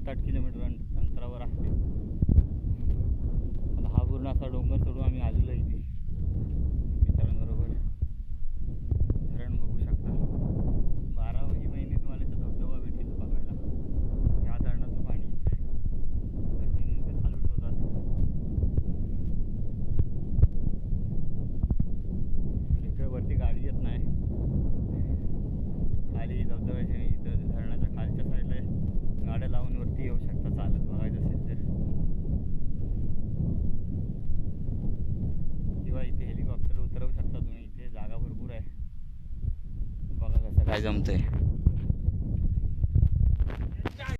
7-8 kilometre अंतरावर आहे. आता हा पूर्ण असा डोंगर सोडून आम्ही आलेलो इथे मित्रांबरोबर. धरण बघू शकता. 12ही महिने तुम्हाला इथं धबधबा भेटेल बघायला. या धरणाचं पाणी इथे वरती चालू ठेवतात. इकडे वरती गाडी येत नाही. खाली धबधब्याच्या इथं धरणाच्या खालच्या साईडला गाड्या लावून वरती येऊ शकता चालत बघायचं असेल तर. किंवा इथे हेलिकॉप्टर उतरवू शकता तुम्ही. इथे जागा भरपूर आहे. बघा कसं काय जमतंय.